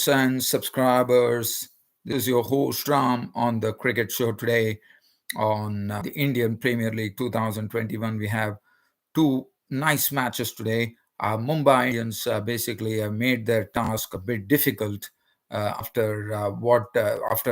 friends and subscribers. This is your host Ram on the cricket show today on the Indian Premier League 2021. We have two nice matches today. Mumbai Indians basically made their task a bit difficult after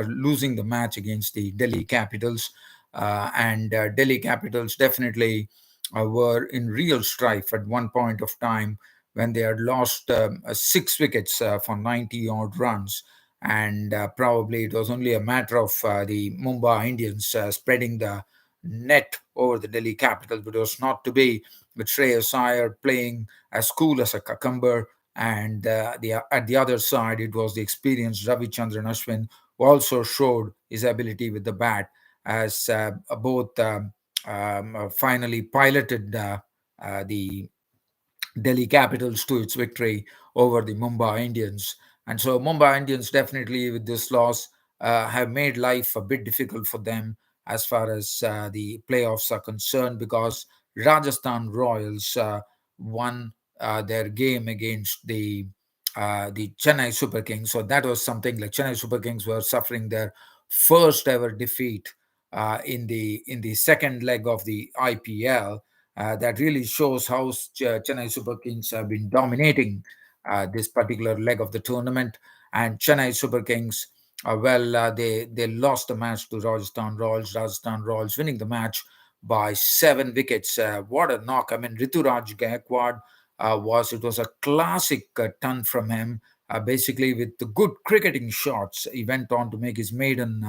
losing the match against the Delhi Capitals, and Delhi Capitals definitely were in real strife at one point of time when they had lost 6 wickets for 90 odd runs. And probably it was only a matter of the Mumbai Indians spreading the net over the Delhi Capitals, but it was not to be, with Shreyas Iyer playing as cool as a cucumber. And at the other side, it was the experienced Ravichandran Ashwin who also showed his ability with the bat, as both finally piloted the Delhi Capitals to its victory over the Mumbai Indians. And so Mumbai Indians definitely with this loss have made life a bit difficult for them as far as the playoffs are concerned, because Rajasthan Royals won their game against the Chennai Super Kings. So that was something. Like, Chennai Super Kings were suffering their first ever defeat in the second leg of the IPL. That really shows how Chennai Super Kings have been dominating this particular leg of the tournament. And Chennai Super Kings, they lost the match to Rajasthan Royals. Rajasthan Royals winning the match by 7 wickets. What a knock! I mean, Rituraj Gaikwad was a classic ton from him. Basically, with the good cricketing shots, he went on to make his maiden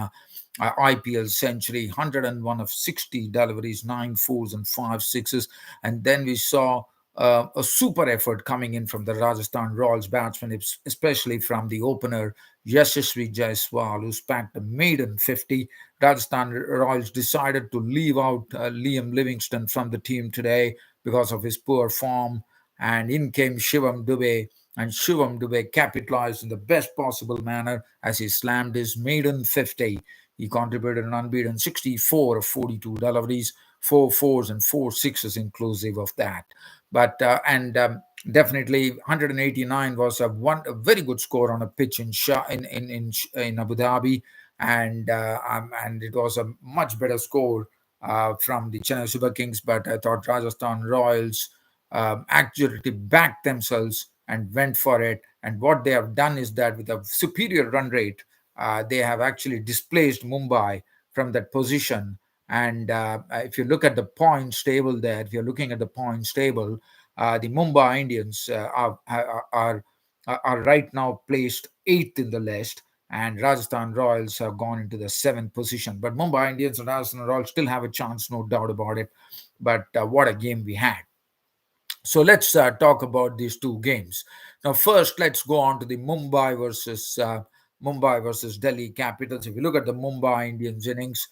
IPL century, 101 of 60 deliveries, 9 fours and 5 sixes. And then we saw a super effort coming in from the Rajasthan Royals batsmen, especially from the opener Yashasvi Jaiswal, who packed a maiden 50. Rajasthan Royals decided to leave out Liam Livingston from the team today because of his poor form, and in came Shivam Dube. And Shivam Dube capitalized in the best possible manner as he slammed his maiden 50. He contributed an unbeaten 64 of 42 deliveries, 4 fours and 4 sixes inclusive of that. But and Definitely 189 was a very good score on a pitch in Abu Dhabi, and it was a much better score from the Chennai Super Kings. But I thought Rajasthan Royals actually backed themselves and went for it. And what they have done is that with a superior run rate, they have actually displaced Mumbai from that position. And if you look at the points table there, if you're looking at the points table, the Mumbai Indians are right now placed eighth in the list, and Rajasthan Royals have gone into the seventh position. But Mumbai Indians and Rajasthan Royals still have a chance, no doubt about it. But what a game we had! So let's talk about these two games. Now, first, let's go on to the Mumbai versus Delhi Capitals. If you look at the Mumbai Indians innings,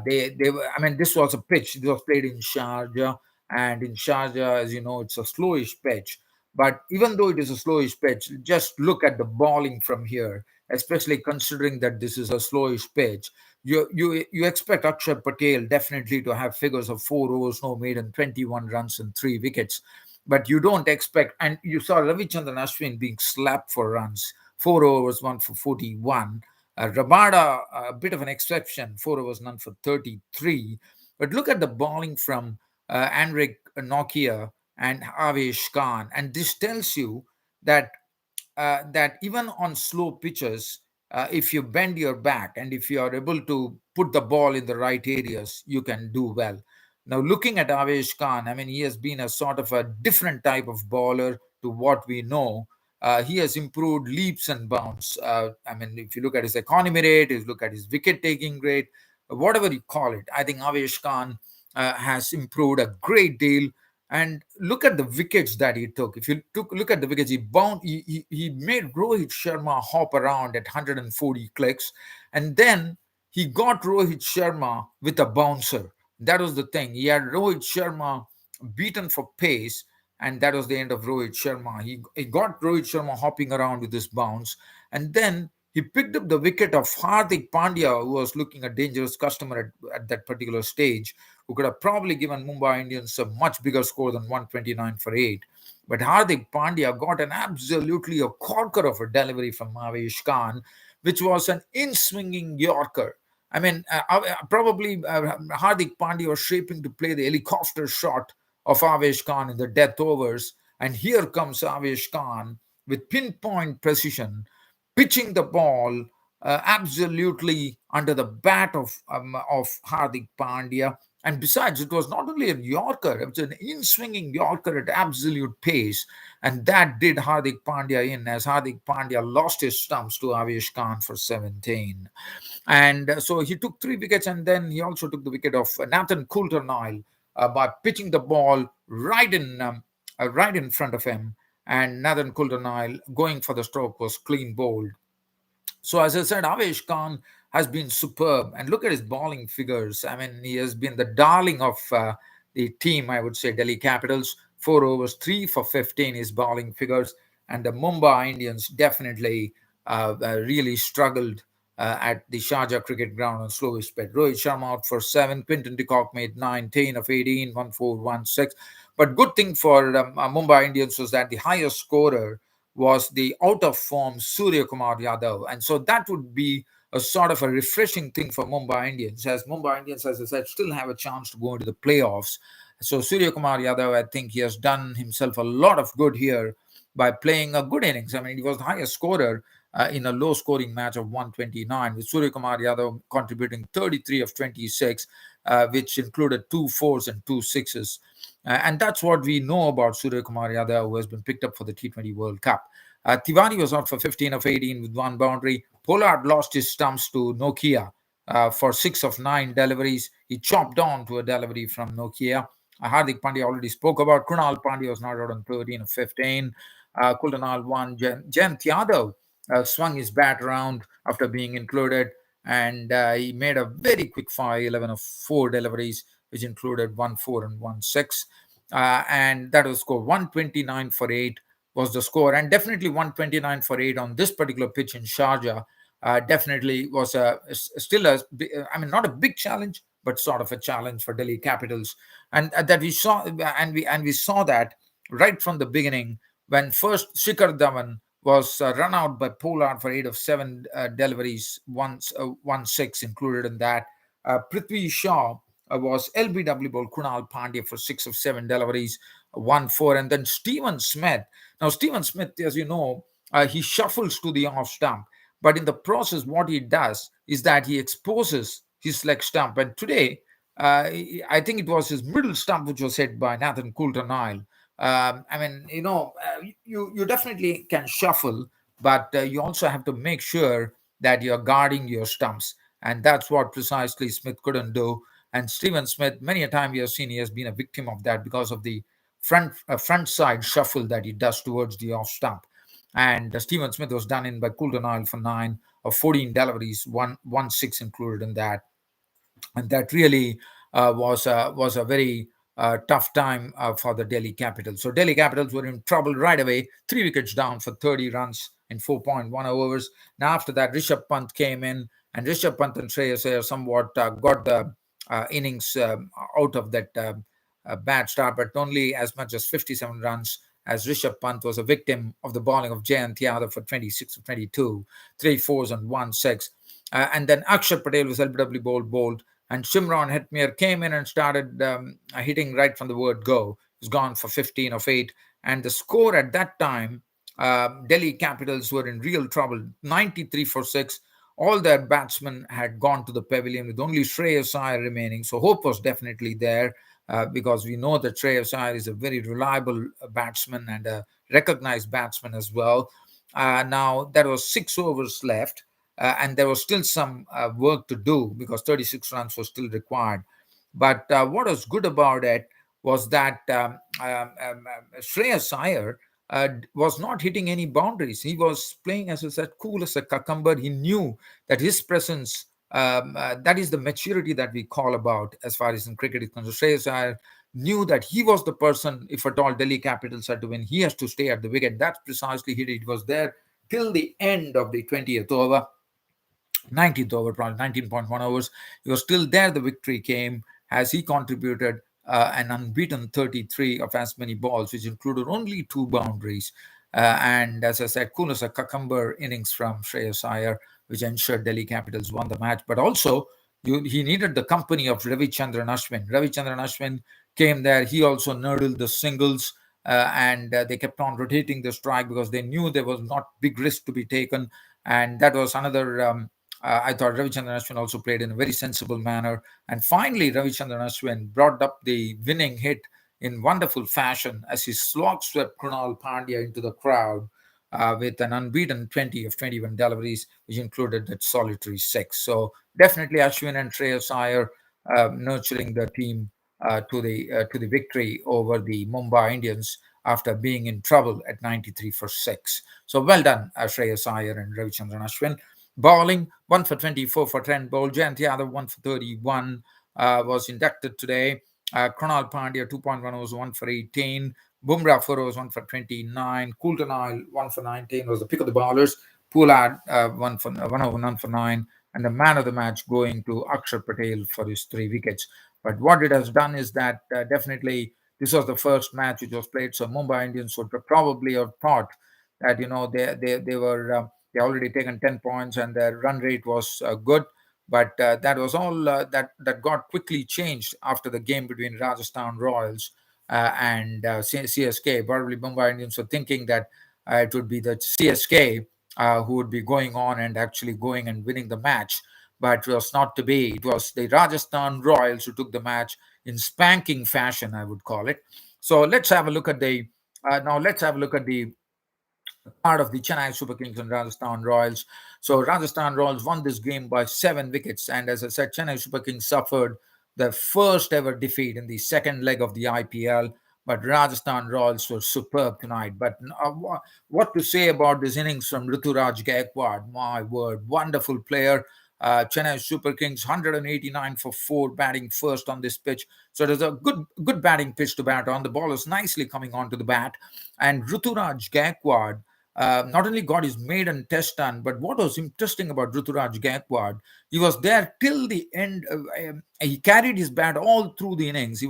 they were, I mean, this was a pitch. This was played in Sharjah, and in Sharjah, as you know, it's a slowish pitch. But even though it is a slowish pitch, just look at the bowling from here, especially considering that this is a slowish pitch. You expect Akshar Patel definitely to have figures of 4 overs, no maiden, 21 runs and 3 wickets. But you don't expect, and you saw Ravichandran Ashwin being slapped for runs, 4 overs, one for 41. Rabada, a bit of an exception, 4 overs, none for 33. But look at the bowling from Anrik Nokia and Avesh Khan, and this tells you that that even on slow pitches, if you bend your back and if you are able to put the ball in the right areas, you can do well. Now, looking at Avesh Khan, I mean, he has been a sort of a different type of bowler to what we know. He has improved leaps and bounds. I mean, if you look at his economy rate, if you look at his wicket taking rate, whatever you call it, I think Avesh Khan has improved a great deal. And look at the wickets that he took. If you look at the wickets, he made Rohit Sharma hop around at 140 clicks, and then he got Rohit Sharma with a bouncer. That was the thing. He had Rohit Sharma beaten for pace, and that was the end of Rohit Sharma. He got Rohit Sharma hopping around with this bounce, and then he picked up the wicket of Hardik Pandya, who was looking a dangerous customer at that particular stage, who could have probably given Mumbai Indians a much bigger score than 129 for 8. But Hardik Pandya got an absolutely a corker of a delivery from Avesh Khan, which was an in-swinging Yorker. I mean, probably Hardik Pandya was shaping to play the helicopter shot of Avesh Khan in the death overs. And here comes Avesh Khan with pinpoint precision, pitching the ball absolutely under the bat of Hardik Pandya. And besides, it was not only a Yorker, it was an in-swinging Yorker at absolute pace. And that did Hardik Pandya in, as Hardik Pandya lost his stumps to Avesh Khan for 17. And so he took 3 wickets, and then he also took the wicket of Nathan Coulter-Nile by pitching the ball right in front of him. And Nathan Coulter-Nile going for the stroke was clean bowled. So, as I said, Avesh Khan has been superb. And look at his bowling figures. I mean, he has been the darling of the team, I would say, Delhi Capitals. 4 overs, 3 for 15 is bowling figures. And the Mumbai Indians definitely really struggled at the Sharjah cricket ground on slowish sped. Rohit Sharma out for 7. Quinton de Kock made 9, 10 of 18, 1-4, 1-6. But good thing for Mumbai Indians was that the highest scorer was the out of form Surya Kumar Yadav. And so that would be a sort of a refreshing thing for Mumbai Indians, as Mumbai Indians, as I said, still have a chance to go into the playoffs. So Surya Kumar Yadav, I think he has done himself a lot of good here by playing a good innings. I mean, he was the highest scorer in a low scoring match of 129, with Surya Kumar Yadav contributing 33 of 26, which included 2 4s and 2 6s. And that's what we know about Surya Kumar Yadav, who has been picked up for the T20 World Cup. Tiwari was out for 15 of 18 with 1 boundary. Pollard lost his stumps to Nokia for 6 of 9 deliveries. He chopped on to a delivery from Nokia. Hardik Pandya already spoke about. Krunal Pandya was not out on 13 of 15. Kuldanal won. Jayant Yadav swung his bat around after being included, and he made a very quick fire 11 of 4 deliveries, which included 1-4 and 1-6. And that was score 129 for 8 was the score. And definitely 129 for 8 on this particular pitch in Sharjah definitely was still I mean, not a big challenge, but sort of a challenge for Delhi Capitals. And that we saw, and we saw that right from the beginning, when first Shikhar Dhawan was run out by Pollard for 8 of 7 deliveries, 1-6 included in that. Prithvi Shaw was LBW ball Krunal Pandya for 6 of 7 deliveries, 1-4. And then Stephen Smith. Now, Stephen Smith, as you know, he shuffles to the off stump. But in the process, what he does is that he exposes his leg stump. And today, I think it was his middle stump which was hit by Nathan Coulter-Nile. I mean, you definitely can shuffle, but you also have to make sure that you're guarding your stumps. And that's what precisely Smith couldn't do. And Stephen Smith, many a time we have seen he has been a victim of that because of the front side shuffle that he does towards the off stump. And Stephen Smith was done in by Coulter-Nile for 9 of 14 deliveries, 1-6 included in that. And that really was a very tough time for the Delhi Capitals. So Delhi Capitals were in trouble right away, 3 wickets down for 30 runs in 4.1 overs. Now after that, Rishabh Pant came in, and Rishabh Pant and Shreyas Iyer somewhat got the innings out of that bad start, but only as much as 57 runs, as Rishabh Pant was a victim of the bowling of Jayant Yadav for 26 of 22, 3 4s and 1-6. And then Akshar Patel was LBW bowled, and Shimron Hetmyer came in and started hitting right from the word go. He was gone for 15 of 8. And the score at that time, Delhi Capitals were in real trouble, 93 for 6. All their batsmen had gone to the pavilion with only Shreyas Iyer remaining. So hope was definitely there because we know that Shreyas Iyer is a very reliable batsman and a recognized batsman as well. Now, there was 6 overs left. And there was still some work to do because 36 runs was still required. But what was good about it was that Shreyas Iyer was not hitting any boundaries. He was playing, as I said, cool as a cucumber. He knew that his presence, that is the maturity that we call about as far as in cricket is concerned. Shreyas Iyer knew that he was the person, if at all Delhi Capitals had to win, he has to stay at the wicket. That's precisely it. It was there till the end of the 20th over. 19th over, probably 19.1 overs. He was still there. The victory came as he contributed an unbeaten 33 of as many balls, which included only two boundaries. And as I said, cool as a cucumber innings from Shreyas Iyer, which ensured Delhi Capitals won the match. But also, he needed the company of Ravichandran Ashwin. Ravichandran Ashwin came there. He also nurdled the singles, and they kept on rotating the strike because they knew there was not big risk to be taken. And that was another. I thought Ravichandran Ashwin also played in a very sensible manner. And finally, Ravichandran Ashwin brought up the winning hit in wonderful fashion as he slog swept Krunal Pandya into the crowd with an unbeaten 20 of 21 deliveries, which included that solitary six. So definitely Ashwin and Shreyas Iyer nurturing the team to the victory over the Mumbai Indians after being in trouble at 93 for 6. So well done, Shreyas Iyer and Ravichandran Ashwin. Bowling, 1 for 24 for Trent Bolt. Jayant Yadav, 1 for 31, was inducted today. Krunal Pandya, 2.1 was 1 for 18. Bumrah was 1 for 29. Coulton Oil, 1 for 19, was the pick of the bowlers. Poolard, 1 over 1 for 9. And the man of the match going to Akshar Patel for his 3 wickets. But what it has done is that definitely this was the first match which was played. So Mumbai Indians would probably have thought that, they already taken 10 points and their run rate was good. But that was all that got quickly changed after the game between Rajasthan Royals and CSK. Probably Mumbai Indians were thinking that it would be the CSK who would be going on and actually going and winning the match. But it was not to be. It was the Rajasthan Royals who took the match in spanking fashion, I would call it. So let's have a look at the now. Let's have a look at the part of the Chennai Super Kings and Rajasthan Royals. So Rajasthan Royals won this game by 7 wickets, and as I said, Chennai Super Kings suffered their first ever defeat in the second leg of the IPL. But Rajasthan Royals were superb tonight. But what to say about this innings from Rituraj Gaikwad? My word, wonderful player. Chennai Super Kings 189 for 4 batting first on this pitch. So it was a good batting pitch to bat on. The ball is nicely coming onto the bat. And Rituraj Gaikwad not only got his maiden test done, but what was interesting about Rituraj Gaikwad, he was there till the end. He carried his bat all through the innings.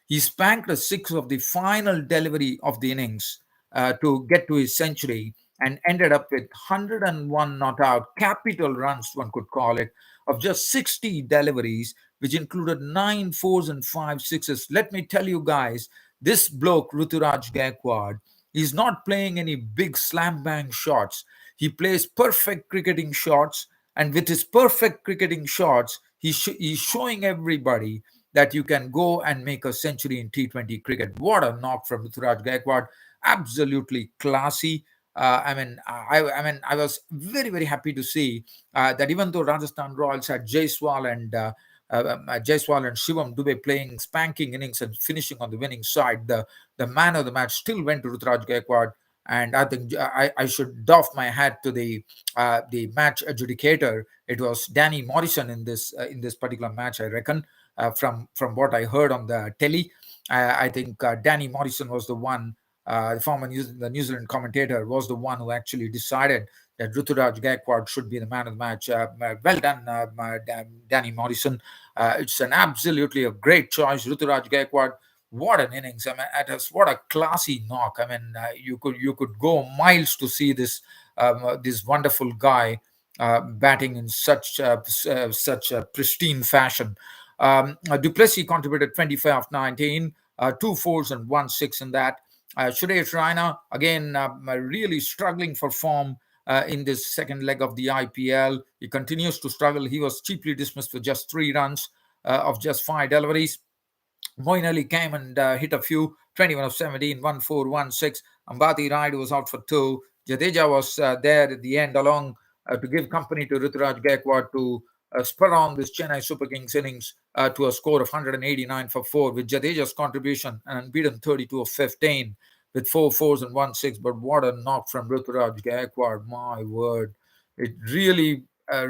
He spanked a six of the final delivery of the innings to get to his century and ended up with 101 not out, capital runs, one could call it, of just 60 deliveries, which included 9 fours and 5 sixes. Let me tell you guys, this bloke, Rituraj Gaikwad, he's not playing any big slam bang shots. He plays perfect cricketing shots, and with his perfect cricketing shots, he's showing everybody that you can go and make a century in T20 cricket. What a knock from Rituraj Gaikwad! Absolutely classy. I was very, very happy to see that even though Rajasthan Royals had Jaiswal and Shivam Dube playing spanking innings and finishing on the winning side, the man of the match still went to Rituraj Gaikwad. And I think I should doff my hat to the match adjudicator. It was Danny Morrison in this particular match, I reckon. From what I heard on the telly, I think Danny Morrison was the one. The New Zealand commentator was the one who actually decided that Rituraj Gaikwad should be the man of the match. Well done, Danny Morrison. It's an absolutely a great choice, Rituraj Gaikwad. What an innings! I mean, what a classy knock. I mean, you could go miles to see this wonderful guy batting in such a pristine fashion. Duplessis contributed 25 of 19, 2 fours and 1 6 in that. Suresh Raina, again, really struggling for form in this second leg of the IPL. He continues to struggle. He was cheaply dismissed with just 3 runs of just 5 deliveries. Moeen Ali came and hit a few, 21 of 17, 1 4, 1 6. Ambati Raidu was out for 2. Jadeja was there at the end along to give company to Rituraj Gaikwad to spur on this Chennai Super Kings innings to a score of 189 for 4, with Jadeja's contribution an unbeaten 32 of 15 with 4 fours and 1 6. But what a knock from Rituraj Gaikwad, my word. It really, I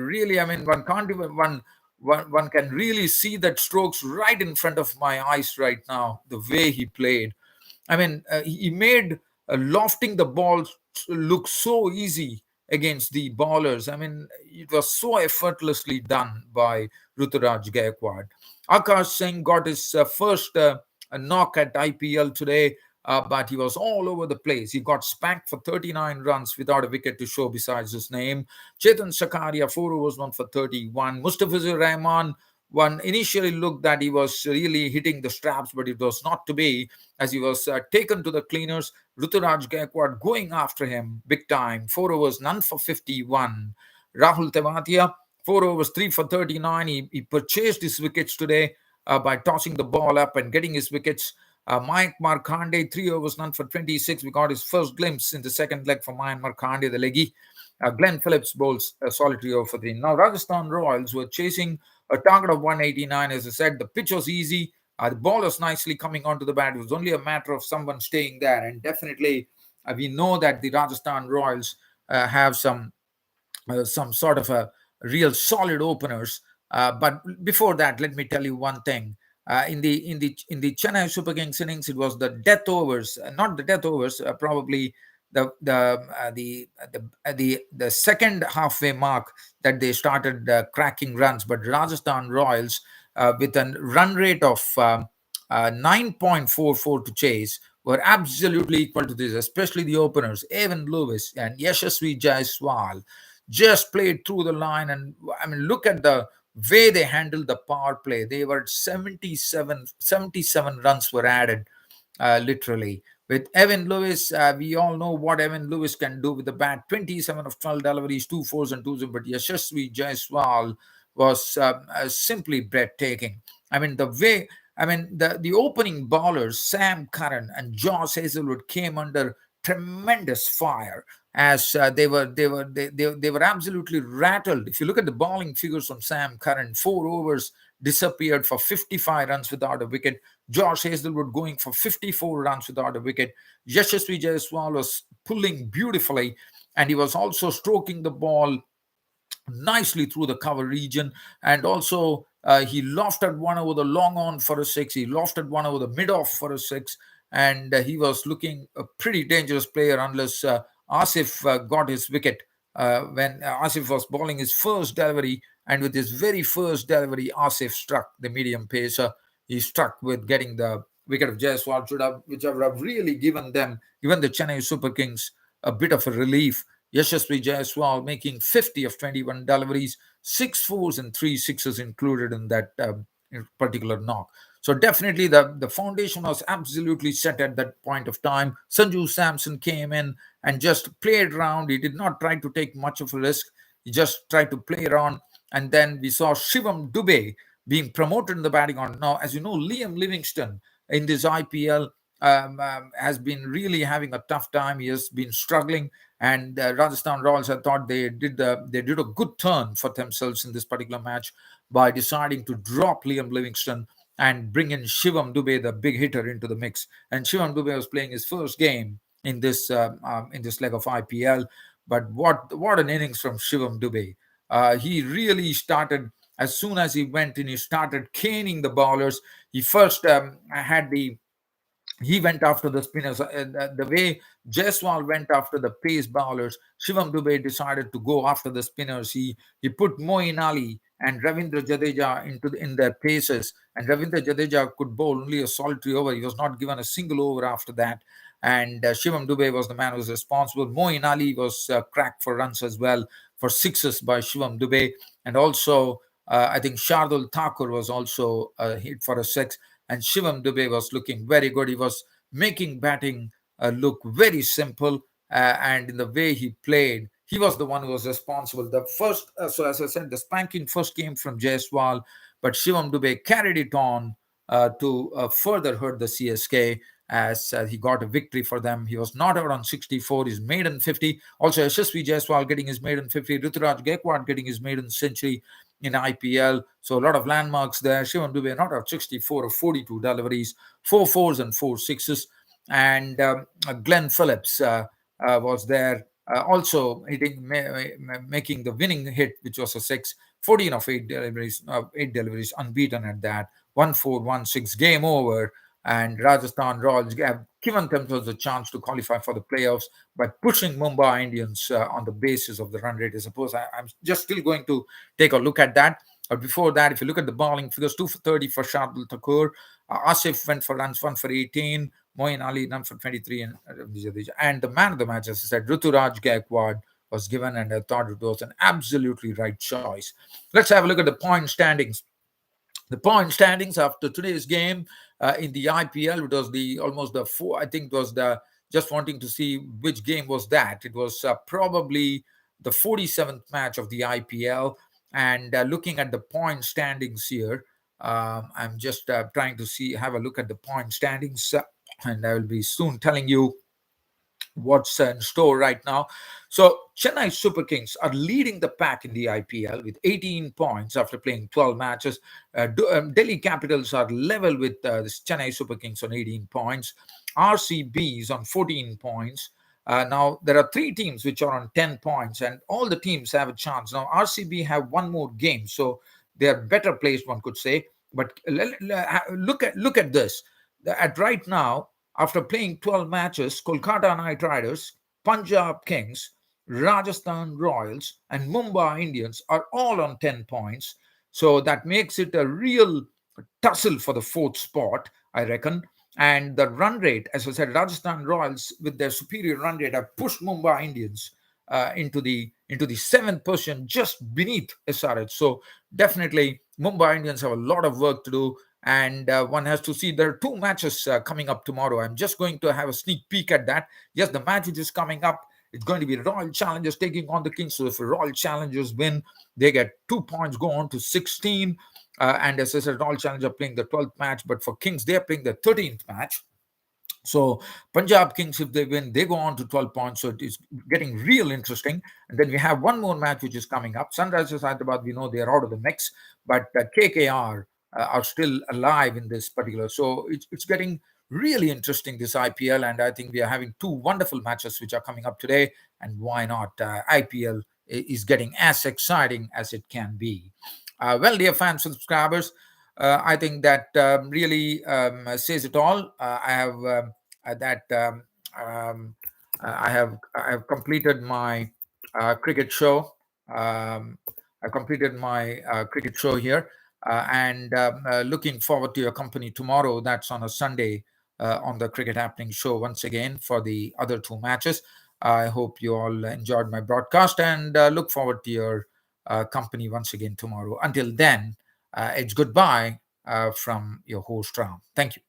mean, one can't even, one can really see that strokes right in front of my eyes right now, the way he played. I mean, he made lofting the ball look so easy against the bowlers. I mean, it was so effortlessly done by Rituraj Gaikwad. Akash Singh got his first knock at IPL today, but he was all over the place. He got spanked for 39 runs without a wicket to show besides his name. Chetan Sakaria, 4 overs, 1 for 31. Mustafizur Rahman, one initially looked that he was really hitting the straps, but it was not to be, as he was taken to the cleaners. Rituraj Gaikwad going after him big time. 4 overs, none for 51. Rahul Tewatia, 4 overs, 3 for 39. He purchased his wickets today by tossing the ball up and getting his wickets. Mike Markande, 3 overs, none for 26. We got his first glimpse in the second leg for Mike Markande, the leggy. Glenn Phillips bowls a solitary over for 3. Now, Rajasthan Royals were chasing a target of 189. As I said, the pitch was easy. The ball was nicely coming onto the bat. It was only a matter of someone staying there. And definitely, we know that the Rajasthan Royals have some sort of a real solid openers. But before that, let me tell you one thing. In the Chennai Super Kings innings, it was the death overs, not the death overs, probably the second halfway mark that they started cracking runs. But Rajasthan Royals, with a run rate of 9.44 to chase, were absolutely equal to this, especially the openers, Evan Lewis and Yashasvi Jaiswal just played through the line. And I mean, look at the way they handled the power play. They were 77 runs were added, literally. With Evan Lewis, we all know what Evan Lewis can do with the bat. 27 of 12 deliveries, 2 fours and 2s. But Yashasvi Jaiswal was simply breathtaking. I mean, the opening bowlers, Sam Curran and Josh Hazelwood, came under tremendous fire as they were absolutely rattled. If you look at the bowling figures from Sam Curran, 4 overs disappeared for 55 runs without a wicket. Josh Hazelwood going for 54 runs without a wicket. Yashasvi Jaiswal was pulling beautifully, and he was also stroking the ball nicely through the cover region. And also, he lofted one over the long on for a six. He lofted one over the mid off for a six. And he was looking a pretty dangerous player unless Asif got his wicket when Asif was bowling his first delivery. And with his very first delivery, Asif struck the medium pacer. He struck with getting the wicket of Jaiswal, which would have really given the Chennai Super Kings a bit of a relief. Yashasvi Jaiswal making 50 of 21 deliveries, 6 fours and 3 sixes included in that particular knock. So definitely the foundation was absolutely set at that point of time. Sanju Samson came in and just played around. He did not try to take much of a risk. He just tried to play around. And then we saw Shivam Dube being promoted in the batting order. Now, as you know, Liam Livingston in this IPL has been really having a tough time. He has been struggling, and Rajasthan Royals, I thought they did a good turn for themselves in this particular match by deciding to drop Liam Livingston and bring in Shivam Dube, the big hitter, into the mix. And Shivam Dube was playing his first game in this leg of IPL. But what an innings from Shivam Dube! He really started. As soon as he went in, he started caning the bowlers. He first he went after the spinners. The way Jaiswal went after the pace bowlers, Shivam Dube decided to go after the spinners. He put Moeen Ali and Ravindra Jadeja in their paces, and Ravindra Jadeja could bowl only a solitary over. He was not given a single over after that. And Shivam Dube was the man who was responsible. Moeen Ali was cracked for runs as well, for sixes by Shivam Dube. And also, I think Shardul Thakur was also hit for a six. And Shivam Dube was looking very good. He was making batting look very simple. And in the way he played, he was the one who was responsible. The first, so as I said, the spanking first came from Jaiswal, but Shivam Dube carried it on to further hurt the CSK as he got a victory for them. He was not out on 64, his maiden 50. Also, Yashasvi Jaiswal getting his maiden 50. Rituraj Gaikwad getting his maiden century in IPL. So a lot of landmarks there. Shivam Dube not out 64 of 42 deliveries, 4 fours and 4 sixes. And Glenn Phillips was there, also hitting, making the winning hit, which was a six. 14 of 8 deliveries, unbeaten at that. 1-4-1-6, game over. And Rajasthan Royals have given themselves a chance to qualify for the playoffs by pushing Mumbai Indians on the basis of the run rate. I suppose I'm just still going to take a look at that. Before that, if you look at the bowling figures, 2 for 30 for Shardul Thakur. Asif went for runs, 1 for 18. Moeen Ali, run for 23. And the man of the match, as I said, Rituraj Gaikwad was given, and I thought it was an absolutely right choice. Let's have a look at the point standings. The point standings after today's game in the IPL, it was the almost the four. I think it was the just wanting to see which game was that. It was probably the 47th match of the IPL, and looking at the point standings here, I'm just trying to have a look at the point standings, and I will be soon telling you what's in store right now. So Chennai Super Kings are leading the pack in the IPL with 18 points after playing 12 matches. Delhi Capitals are level with the Chennai Super Kings on 18 points. RCB is on 14 points. Now there are three teams which are on 10 points, and all the teams have a chance. Now RCB have one more game, so they are better placed, one could say. But look at this. At right now, after playing 12 matches, Kolkata Knight Riders, Punjab Kings, Rajasthan Royals, and Mumbai Indians are all on 10 points. So that makes it a real tussle for the fourth spot, I reckon. And the run rate, as I said, Rajasthan Royals with their superior run rate have pushed Mumbai Indians into the seventh position, just beneath SRH. So definitely, Mumbai Indians have a lot of work to do, and one has to see there are two matches coming up tomorrow. I'm just going to have a sneak peek at that. Yes, the match which is coming up, it's going to be Royal Challengers taking on the Kings. So if Royal Challengers win, they get 2 points, go on to 16. And as I said, Royal Challengers are playing the 12th match, but for Kings, they're playing the 13th match. So Punjab Kings, if they win, they go on to 12 points. So it is getting real interesting. And then we have one more match which is coming up. Sunrisers Hyderabad, we know they are out of the mix, but KKR are still alive in this particular. So it's getting really interesting, this IPL. And I think we are having two wonderful matches which are coming up today. And why not? IPL is getting as exciting as it can be. Well, dear fans and subscribers, I think that really says it all. I have that I have completed my cricket show. I completed my cricket show here, and looking forward to your company tomorrow. That's on a Sunday on the Cricket Happening show once again for the other two matches. I hope you all enjoyed my broadcast, and look forward to your company once again tomorrow. Until then, it's goodbye from your host, Ram. Thank you.